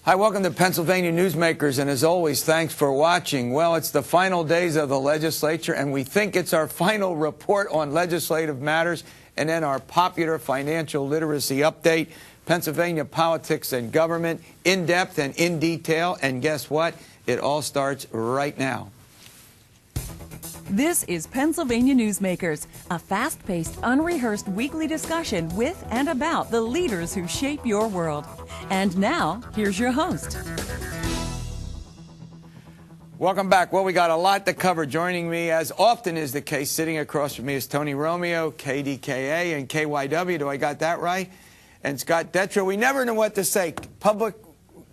Hi, welcome to Pennsylvania Newsmakers, and as always, thanks for watching. Well, it's the final days of the legislature, and we think it's our final report on legislative matters, and then our popular financial literacy update, Pennsylvania politics and government, in depth and in detail, and guess what? It all starts right now. This is Pennsylvania Newsmakers, a fast-paced, unrehearsed weekly discussion with and about the leaders who shape your world. And now, here's your host. Welcome back. Well, we got a lot to cover. Joining me, as often is the case, sitting across from me is Tony Romeo, KDKA and KYW. Do I got that right? And Scott Detrow. We never know what to say. Public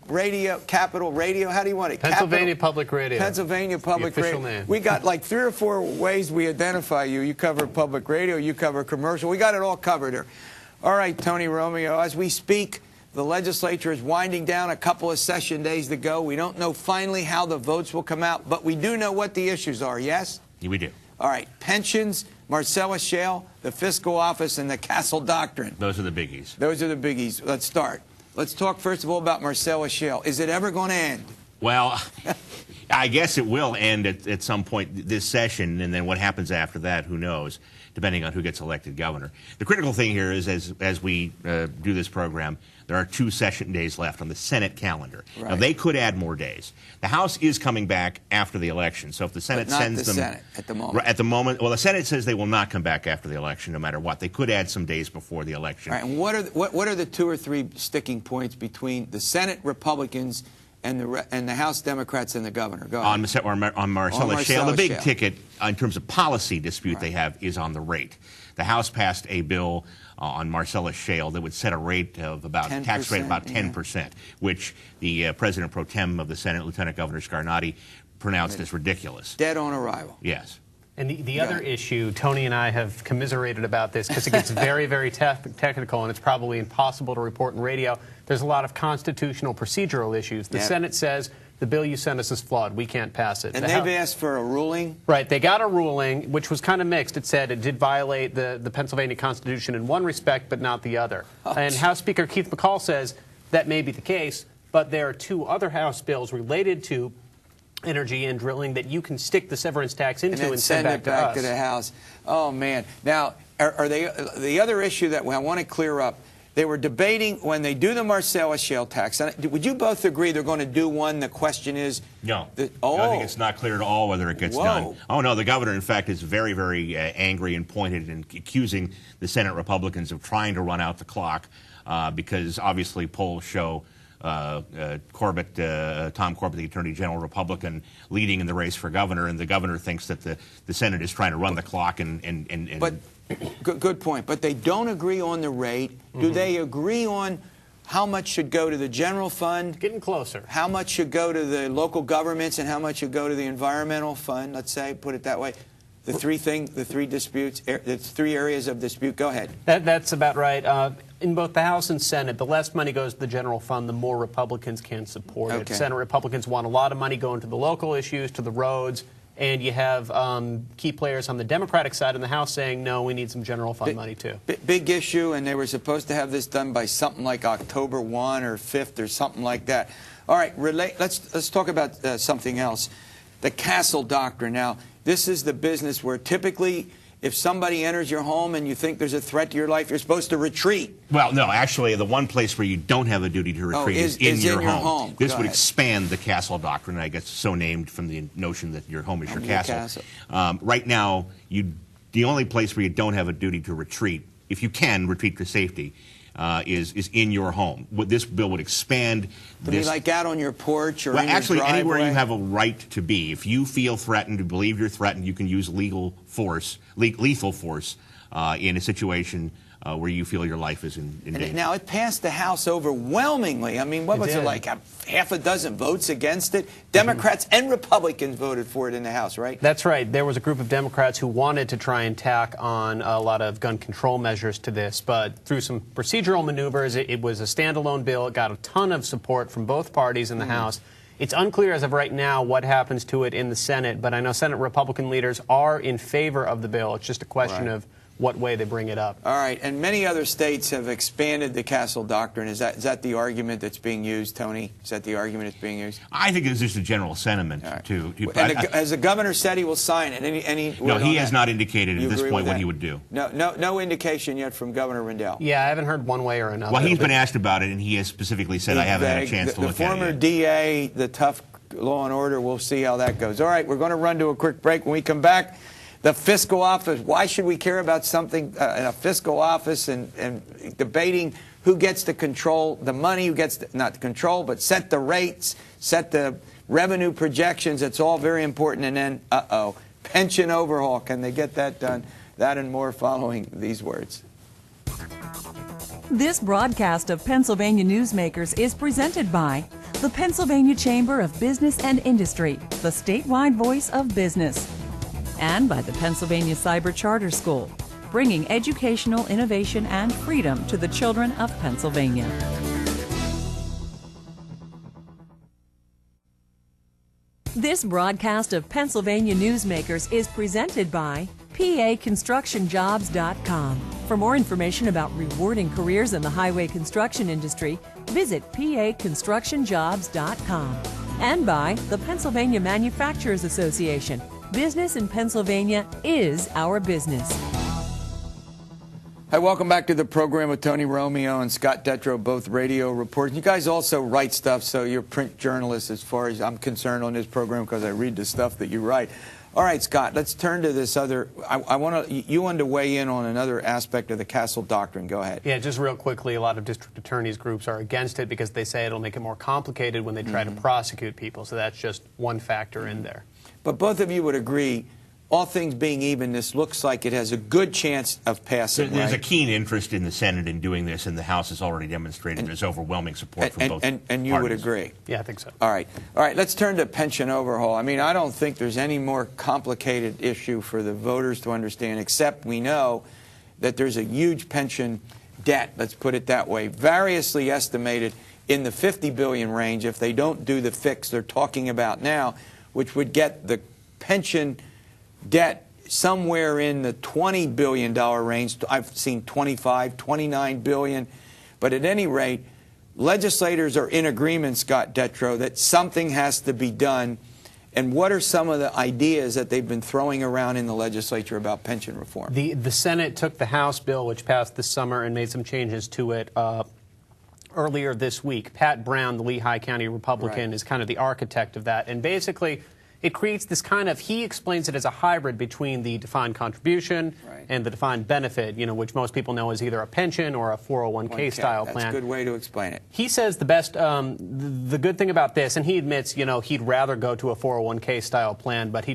Radio, Capital Radio, how do you want it? Pennsylvania Public Radio. Pennsylvania Public Radio. Name. We got like 3 or 4 ways we identify you. You cover public radio, you cover commercial. We got it all covered here. All right, Tony Romeo, as we speak, the legislature is winding down, a couple of session days to go. We don't know finally how the votes will come out, but we do know what the issues are, yes? Yeah, we do. All right, pensions, Marcellus Shale, the fiscal office, and the Castle Doctrine. Those are the biggies. Those are the biggies. Let's start. Let's talk first of all about Marcellus Shale. Is it ever going to end? Well, I guess it will end at some point this session, and then what happens after that, who knows, depending on who gets elected governor. The critical thing here is, as we do this program, there are 2 session days left on the Senate calendar. Right. Now, they could add more days. The House is coming back after the election, so if the Senate sends them... Senate at the moment. At the moment, well, the Senate says they will not come back after the election, no matter what. They could add some days before the election. All right, and what are the 2 or 3 sticking points between the Senate Republicans and the House Democrats and the governor? Go ahead. On Marcellus Shale, the big ticket in terms of policy dispute they have is on the rate. The House passed a bill on Marcellus Shale that would set a rate of about tax rate about 10%, which the President pro tem of the Senate, Lieutenant Governor Scarnati, pronounced as ridiculous. Dead on arrival. Yes. And the other issue, Tony and I have commiserated about this because it gets very, very technical, and it's probably impossible to report in radio. There's a lot of constitutional procedural issues. The Senate says the bill you sent us is flawed. We can't pass it. And they've asked for a ruling? Right. They got a ruling, which was kind of mixed. It said it did violate the Pennsylvania Constitution in one respect, but not the other. And House Speaker Keith McCall says that may be the case, but there are 2 other House bills related to energy and drilling that you can stick the severance tax into and send it back to the House. Oh, man. Now, are they the other issue that I want to clear up, they were debating when they do the Marcellus Shale tax. Would you both agree they're going to do one? The question is... No. I think it's not clear at all whether it gets done. Oh, no. The governor, in fact, is very, very angry and pointed and accusing the Senate Republicans of trying to run out the clock because, obviously, polls show... Tom Corbett, the Attorney General, Republican, leading in the race for governor, and the governor thinks that the Senate is trying to run the clock and But good point. But they don't agree on the rate. Do they agree on how much should go to the general fund? Getting closer. How much should go to the local governments, and how much should go to the environmental fund? Let's say, put it that way. The 3 disputes, the 3 areas of dispute. Go ahead. That's about right. In both the House and Senate, the less money goes to the general fund, the more Republicans can support it. Senate Republicans want a lot of money going to the local issues, to the roads, and you have key players on the Democratic side in the House saying, no, we need some general fund money, too. Big issue, and they were supposed to have this done by something like October 1 or 5th or something like that. All right, let's talk about something else. The Castle Doctrine. Now, this is the business where typically if somebody enters your home and you think there's a threat to your life, you're supposed to retreat. Well, no, actually, the one place where you don't have a duty to retreat is in your home. This would expand the Castle Doctrine, I guess so named from the notion that your home is your castle. Right now, the only place where you don't have a duty to retreat, if you can retreat for safety, is in your home. This bill would expand this. Like out on your porch or well, in your actually, driveway? Anywhere you have a right to be. If you feel threatened, you believe you're threatened, you can use lethal force in a situation where you feel your life is in danger. Now, it passed the House overwhelmingly. I mean, what was it, like half a dozen votes against it? Democrats and Republicans voted for it in the House, right? That's right. There was a group of Democrats who wanted to try and tack on a lot of gun control measures to this, but through some procedural maneuvers, it was a standalone bill. It got a ton of support from both parties in the House. It's unclear as of right now what happens to it in the Senate, but I know Senate Republican leaders are in favor of the bill. It's just a question of what way they bring it up. All right, and many other states have expanded the Castle Doctrine. Is that the argument that's being used, Tony? Is that the argument that's being used? I think it's just a general sentiment, Right. too. Has the governor said he will sign it? Any No, word he on has that? not indicated You at this agree point with what that? he would do. No indication yet from Governor Rendell. Yeah, I haven't heard one way or another. Well, he's been asked about it, and he has specifically said, I haven't had a chance to the look at it former yet. DA, the tough law and order, we'll see how that goes. All right, we're going to run to a quick break. When we come back, the fiscal office. Why should we care about something in a fiscal office and debating who gets to control the money, who gets to, not to control, but set the rates, set the revenue projections. It's all very important. And then, pension overhaul. Can they get that done? That and more following these words. This broadcast of Pennsylvania Newsmakers is presented by the Pennsylvania Chamber of Business and Industry, the statewide voice of business, and by the Pennsylvania Cyber Charter School, bringing educational innovation and freedom to the children of Pennsylvania. This broadcast of Pennsylvania Newsmakers is presented by PAConstructionJobs.com. For more information about rewarding careers in the highway construction industry, visit PAConstructionJobs.com. And by the Pennsylvania Manufacturers Association. Business in Pennsylvania is our business. Hi, welcome back to the program with Tony Romeo and Scott Detrow, both radio reporters. You guys also write stuff, so you're print journalists as far as I'm concerned on this program because I read the stuff that you write. All right, Scott, let's turn to this other. You wanted to weigh in on another aspect of the Castle Doctrine. Go ahead. Yeah, just real quickly, a lot of district attorneys groups are against it because they say it'll make it more complicated when they try to prosecute people. So that's just one factor in there. But both of you would agree, all things being even, this looks like it has a good chance of passing. There's right? a keen interest in the Senate in doing this, and the House has already demonstrated there's overwhelming support from both and you parties. would agree. Yeah, I think so. All right. Let's turn to pension overhaul. I mean, I don't think there's any more complicated issue for the voters to understand, except we know that there's a huge pension debt, let's put it that way, variously estimated in the $50 billion range if they don't do the fix they're talking about now, which would get the pension debt somewhere in the $20 billion range. I've seen 25, 29 billion. But at any rate, legislators are in agreement, Scott Detrow, that something has to be done. And what are some of the ideas that they've been throwing around in the legislature about pension reform? The Senate took the House bill, which passed this summer, and made some changes to it earlier this week. Pat Brown, the Lehigh County Republican, is kind of the architect of that. And basically, it creates this kind of, he explains it as a hybrid between the defined contribution and the defined benefit, which most people know is either a pension or a 401k style plan. That's a good way to explain it. He says the best, the good thing about this, and he admits, he'd rather go to a 401k style plan, but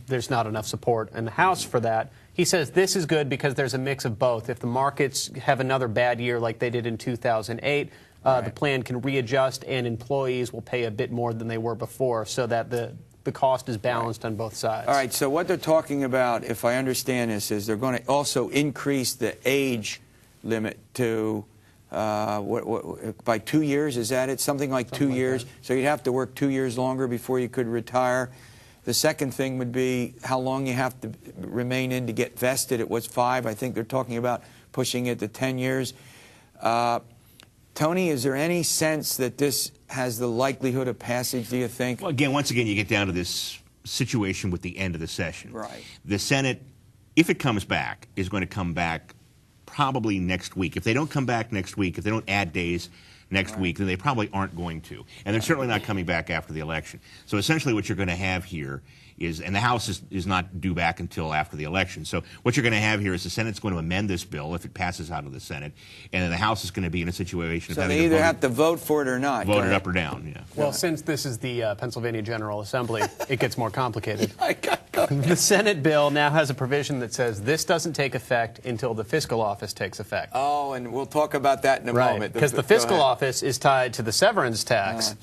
there's not enough support in the House for that. He says this is good because there's a mix of both. If the markets have another bad year like they did in 2008, the plan can readjust and employees will pay a bit more than they were before so that the cost is balanced on both sides. All right, so what they're talking about, if I understand this, is they're going to also increase the age limit to, by 2 years, is that it? Something like 2 years. So you'd have to work 2 years longer before you could retire. The second thing would be how long you have to remain in to get vested. It was 5. I think they're talking about pushing it to 10 years. Tony, is there any sense that this has the likelihood of passage, do you think? Well, once again, you get down to this situation with the end of the session. Right. The Senate, if it comes back, is going to come back probably next week. If they don't come back next week, if they don't add days next week, then they probably aren't going to. And they're certainly not coming back after the election. So essentially what you're going to have here is, and the House is not due back until after the election. So what you're going to have here is the Senate's going to amend this bill if it passes out of the Senate, and then the House is going to be in a situation of So having they either to have to vote for it or not. vote it up or down. Yeah. Well, since this is the Pennsylvania General Assembly, it gets more complicated. I got going. The Senate bill now has a provision that says this doesn't take effect until the fiscal office takes effect. Oh, and we'll talk about that in a moment. Because the fiscal office is tied to the severance tax,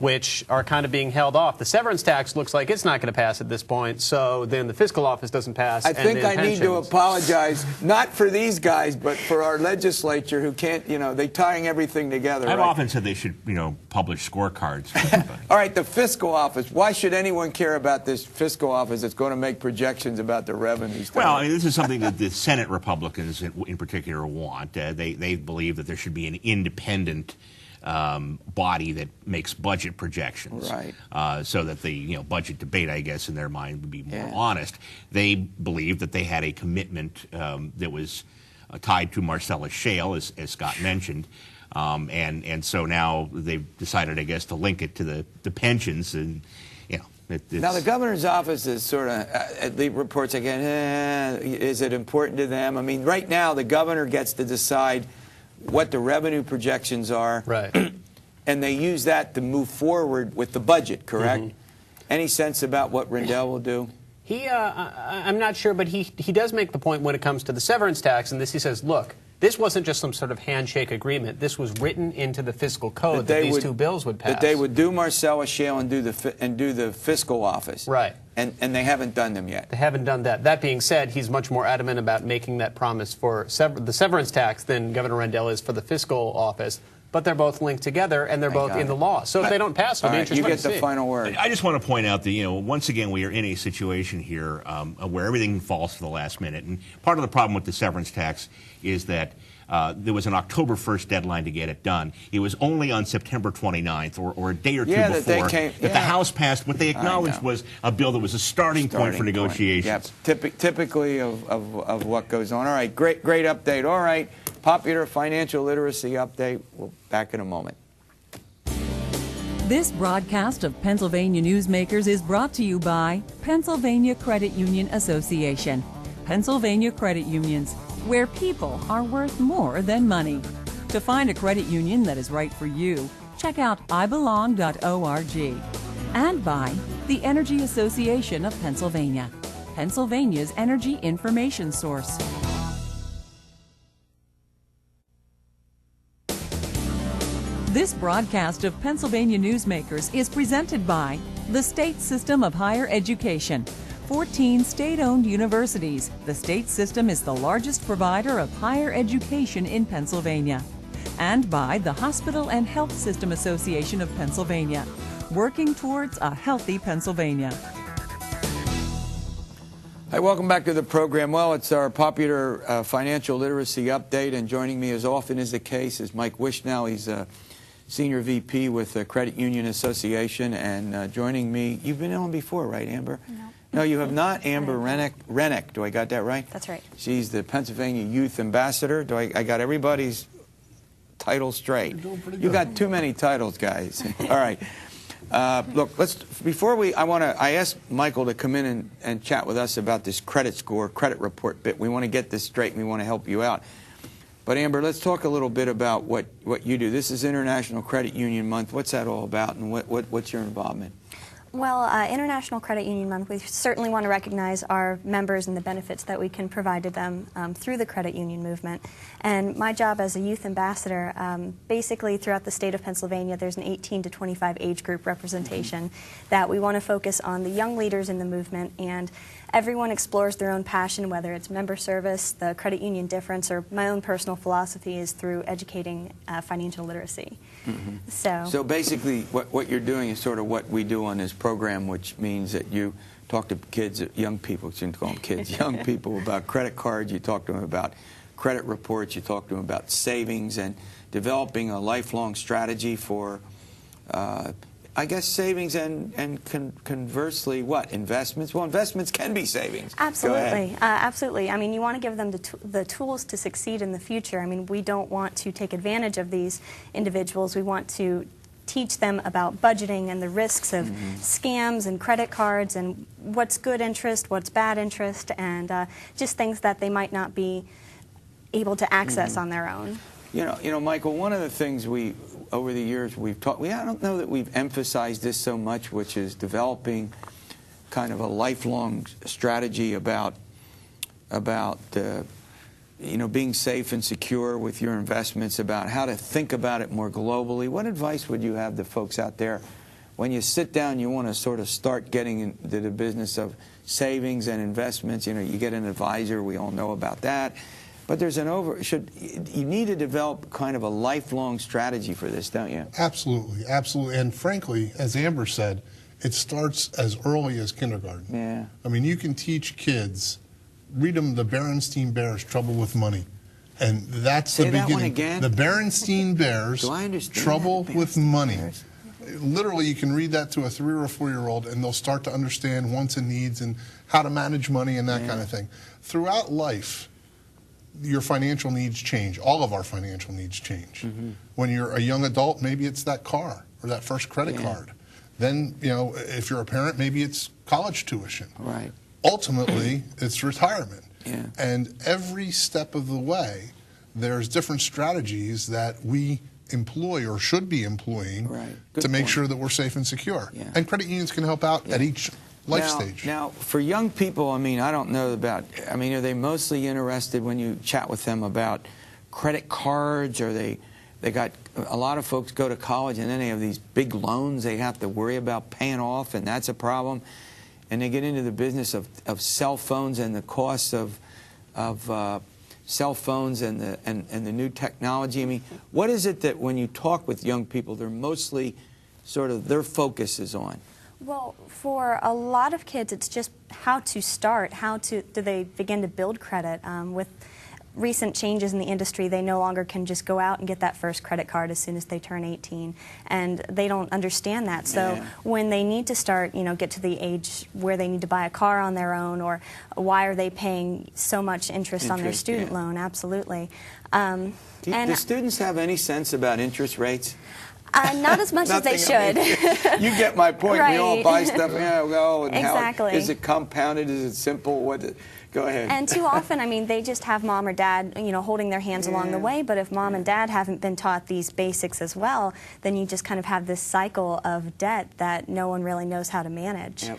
which are kind of being held off. The severance tax looks like it's not going to pass at this point, so then the fiscal office doesn't pass. I think I need to apologize, not for these guys, but for our legislature who can't, they're tying everything together. I've often said they should, publish scorecards. All right, the fiscal office. Why should anyone care about this fiscal office that's going want to make projections about the revenues. Well, I mean, this is something that the Senate Republicans in particular want. They believe that there should be an independent body that makes budget projections, right? So that the budget debate, I guess, in their mind would be more honest. They believe that they had a commitment that was tied to Marcellus Shale, as Scott mentioned, and so now they've decided, I guess, to link it to the pensions, and now the governor's office is sort of the reports again. Is it important to them? I mean, right now the governor gets to decide what the revenue projections are, right? And they use that to move forward with the budget. Correct? Any sense about what Rendell will do? I'm not sure, but he does make the point when it comes to the severance tax, and this he says, look, this wasn't just some sort of handshake agreement. This was written into the fiscal code that these two bills would pass. That they would do Marcellus Shale and do the fiscal office. Right. And they haven't done them yet. They haven't done that. That being said, he's much more adamant about making that promise for the severance tax than Governor Rendell is for the fiscal office. But they're both linked together, and they're both in the law. So if they don't pass, it'll be interesting to see. You get the final word. I just want to point out that, once again, we are in a situation here where everything falls to the last minute. And part of the problem with the severance tax is that there was an October 1st deadline to get it done. It was only on September 29th or a day or two before that the House passed what they acknowledged was a bill that was a starting point for negotiations. Typically of what goes on. All right, great update. All right, popular financial literacy update. We'll back in a moment. This broadcast of Pennsylvania Newsmakers is brought to you by Pennsylvania Credit Union Association. Pennsylvania Credit Unions, where people are worth more than money. To find a credit union that is right for you, check out ibelong.org. And by the Energy Association of Pennsylvania, Pennsylvania's energy information source. This broadcast of Pennsylvania Newsmakers is presented by the State System of Higher Education. 14 state-owned universities. The state system is the largest provider of higher education in Pennsylvania. And by the Hospital and Health System Association of Pennsylvania, working towards a healthy Pennsylvania. Hi, welcome back to the program. Well, it's our popular financial literacy update, and joining me, as often is the case, is Mike Wishnow. He's a Senior VP with the Credit Union Association, and joining me, you've been on before, right, Amber? No. No, you have not. Amber Rennick. Do I got that right? That's right. She's the Pennsylvania Youth Ambassador. I got everybody's title straight? You got too many titles, guys. All right. Look, I asked Michael to come in and chat with us about this credit score, credit report bit. We want to get this straight, and we want to help you out. But Amber, let's talk a little bit about what you do. This is International Credit Union Month. What's that all about, and what's your involvement? Well, International Credit Union Month, we certainly want to recognize our members and the benefits that we can provide to them through the credit union movement. And my job as a youth ambassador, basically throughout the state of Pennsylvania, there's an 18 to 25 age group representation that we want to focus on the young leaders in the movement, and everyone explores their own passion, whether it's member service, the credit union difference, or my own personal philosophy is through educating financial literacy. So basically what you're doing is sort of what we do on this program, which means that you talk to kids, young people, shouldn't call them kids, young people about credit cards, you talk to them about credit reports, you talk to them about savings, and developing a lifelong strategy for I guess savings and conversely, what? Investments? Well, investments can be savings. Absolutely. Absolutely. I mean, you want to give them the tools to succeed in the future. I mean, we don't want to take advantage of these individuals. We want to teach them about budgeting and the risks of scams and credit cards and what's good interest, what's bad interest, and just things that they might not be able to access on their own. You know, Michael, one of the things over the years we've taught, I don't know that we've emphasized this so much, which is developing kind of a lifelong strategy about being safe and secure with your investments, about how to think about it more globally. What advice would you have to folks out there when you sit down, you want to sort of start getting into the business of savings and investments? You know, you get an advisor, we all know about that. But there's you need to develop kind of a lifelong strategy for this, don't you? Absolutely, absolutely. And frankly, as Amber said, It starts as early as kindergarten. Yeah. I mean, you can teach kids, read them the Berenstain Bears, Trouble with Money. And that's Say the that beginning. one again? The Berenstain Bears, Do I understand Trouble that? with Berenstain Money. Bears. Literally, you can read that to a 3 or a 4-year-old, and they'll start to understand wants and needs and how to manage money and that kind of thing. Throughout life, your financial needs change. All of our financial needs change. When you're a young adult, maybe it's that car or that first credit card. Then, you know, if you're a parent, maybe it's college tuition. Right. Ultimately, it's retirement. Yeah. And every step of the way, there's different strategies that we employ or should be employing Right. Good to make point. sure that we're safe and secure. Yeah. And credit unions can help out at each life now, stage. Now, for young people, I mean, I don't know about, I mean, are they mostly interested when you chat with them about credit cards, or they got, a lot of folks go to college and then they have these big loans they have to worry about paying off, and that's a problem. And they get into the business of cell phones and the costs of cell phones and the new technology. I mean, what is it that when you talk with young people, they're mostly sort of, their focus is on? Well, for a lot of kids, it's just how to start, do they begin to build credit. With recent changes in the industry, they no longer can just go out and get that first credit card as soon as they turn 18, and they don't understand that. So when they need to start, you know, get to the age where they need to buy a car on their own, or why are they paying so much interest on their student loan? Absolutely. Do students have any sense about interest rates? Not as much as they should. You get my point. We all Right. buy stuff. Yeah, well, and Exactly. how is it compounded? Is it simple? Go ahead. And too often, I mean, they just have mom or dad, you know, holding their hands along the way. But if mom and dad haven't been taught these basics as well, then you just kind of have this cycle of debt that no one really knows how to manage. Yep.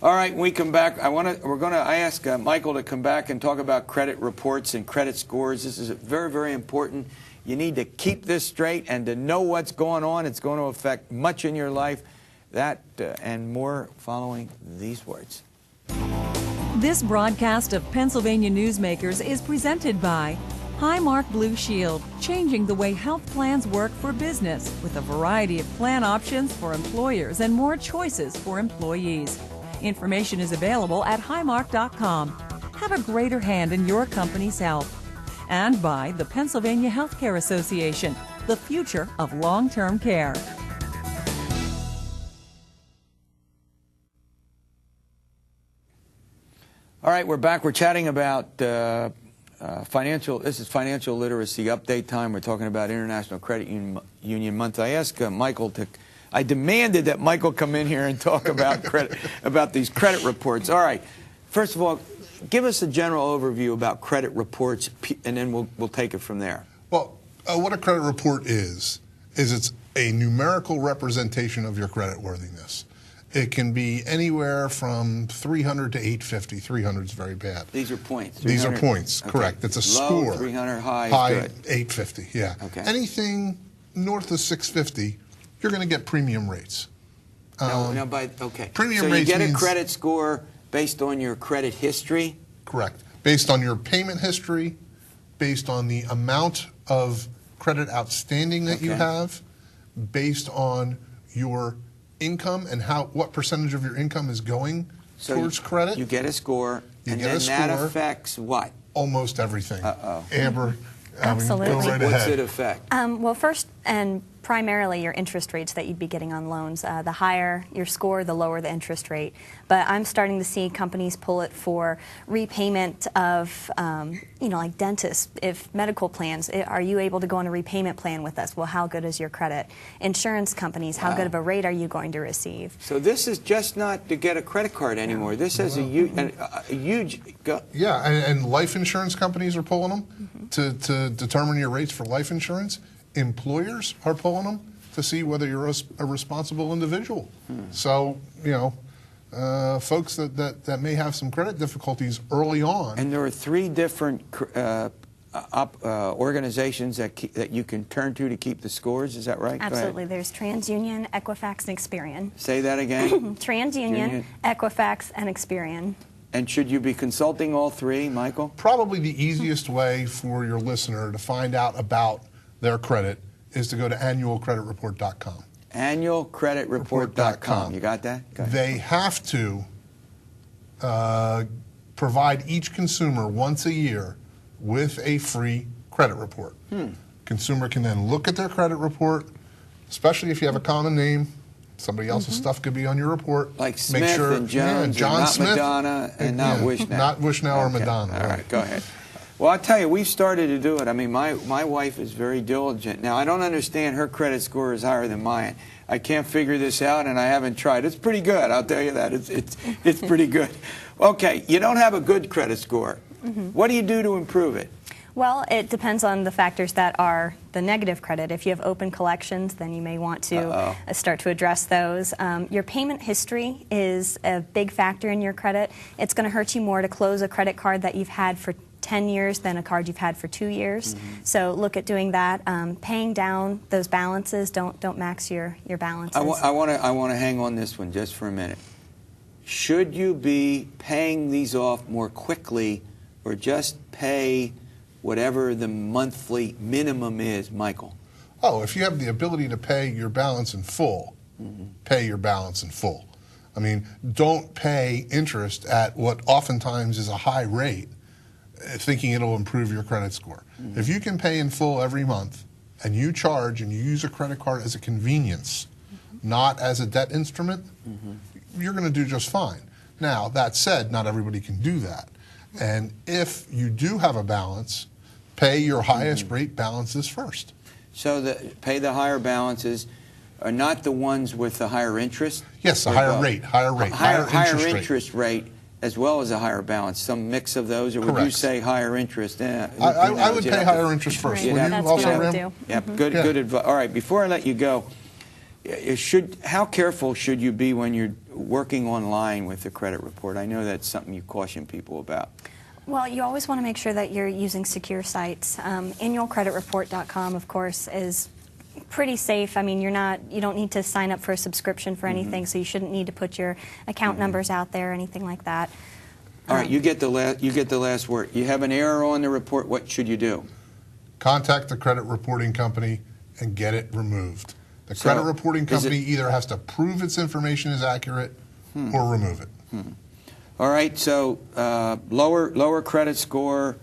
All right, when we come back, I ask Michael to come back and talk about credit reports and credit scores. This is very, very important. You need to keep this straight and to know what's going on. It's going to affect much in your life. That and more following these words. This broadcast of Pennsylvania Newsmakers is presented by Highmark Blue Shield, changing the way health plans work for business with a variety of plan options for employers and more choices for employees. Information is available at highmark.com. Have a greater hand in your company's health. And by the Pennsylvania Healthcare Association, the future of long-term care. All right, we're back. We're chatting about this is financial literacy update time. We're talking about International Credit Union Month. I asked Michael I demanded that Michael come in here and talk about about these credit reports. All right, first of all, give us a general overview about credit reports, and then we'll take it from there. Well, what a credit report is it's a numerical representation of your credit worthiness. It can be anywhere from 300 to 850. 300 is very bad. These are points. These are points, okay. It's a Low, score. 300, high, good. 850, yeah. Okay. Anything north of 650, you're going to get premium rates. Premium so you rates get a means, credit score based on your credit history? Correct. Based on your payment history, based on the amount of credit outstanding that you have, based on your income and what percentage of your income is going towards credit. You get a score, and then that affects what? Almost everything. Amber, Absolutely. Go right What's ahead. it affect? Well, first and primarily your interest rates that you'd be getting on loans. The higher your score, the lower the interest rate. But I'm starting to see companies pull it for repayment of, like dentists. If medical plans, are you able to go on a repayment plan with us? Well, how good is your credit? Insurance companies, how good of a rate are you going to receive? So this is just not to get a credit card anymore. This has a huge... Yeah, and life insurance companies are pulling them to determine your rates for life insurance. Employers are pulling them to see whether you're a responsible individual. So, folks that may have some credit difficulties early on. And there are 3 different organizations that you can turn to keep the scores. Is that right? Absolutely. There's TransUnion, Equifax, and Experian. Say that again. TransUnion, Equifax, and Experian. And should you be consulting all 3, Michael? Probably the easiest way for your listener to find out about their credit is to go to annualcreditreport.com. Annualcreditreport.com. You got that? Go ahead. They have to provide each consumer once a year with a free credit report. Consumer can then look at their credit report, especially if you have a common name. Somebody else's stuff could be on your report. Like Smith and Jones, John and not Smith, Madonna and not Wishnow. Not Wishnow or Okay. Madonna. All right, go ahead. Well, I'll tell you, we've started to do it. I mean, my wife is very diligent. Now, I don't understand her credit score is higher than mine. I can't figure this out, and I haven't tried. It's pretty good, I'll tell you that. It's pretty good. Okay, you don't have a good credit score. What do you do to improve it? Well, it depends on the factors that are the negative credit. If you have open collections, then you may want to start to address those. Your payment history is a big factor in your credit. It's going to hurt you more to close a credit card that you've had for 10 years than a card you've had for 2 years. So look at doing that. Paying down those balances. Don't max your balances. I want to hang on this one just for a minute. Should you be paying these off more quickly or just pay whatever the monthly minimum is, Michael? Oh, if you have the ability to pay your balance in full, pay your balance in full. I mean, don't pay interest at what oftentimes is a high rate, thinking it'll improve your credit score. If you can pay in full every month and you charge and you use a credit card as a convenience, not as a debt instrument, you're going to do just fine. Now, that said, not everybody can do that. And if you do have a balance, pay your highest rate balances first. So pay the higher balances are not the ones with the higher interest? Yes, a higher rate, higher interest rate as well as a higher balance. Some mix of those, or would you Correct. say higher interest? I would pay higher interest first. Right. Would you That's also, what I would Ram? do. Yeah, good advice. All right, before I let you go, how careful should you be when you're working online with the credit report? I know that's something you caution people about. Well, you always want to make sure that you're using secure sites. Annualcreditreport.com, of course, is pretty safe. I mean, you don't need to sign up for a subscription for anything, so you shouldn't need to put your account numbers out there or anything like that. All right, you get the last word. You have an error on the report. What should you do? Contact the credit reporting company and get it removed. The So, credit reporting is it- company either has to prove its information is accurate or remove it. All right, so lower credit score,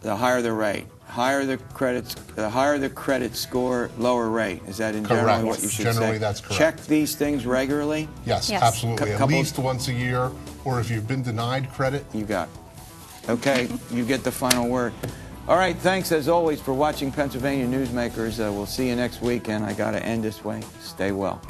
the higher the rate. The higher the credit score, lower rate. Is that in generally Correct. what you should say? Generally, that's correct. Check these things regularly. Yes, Yes. absolutely. At Couple- least once a year, or if you've been denied credit, You got it. Okay, you get the final word. All right, thanks as always for watching Pennsylvania Newsmakers. We'll see you next week, and I got to end this way. Stay well.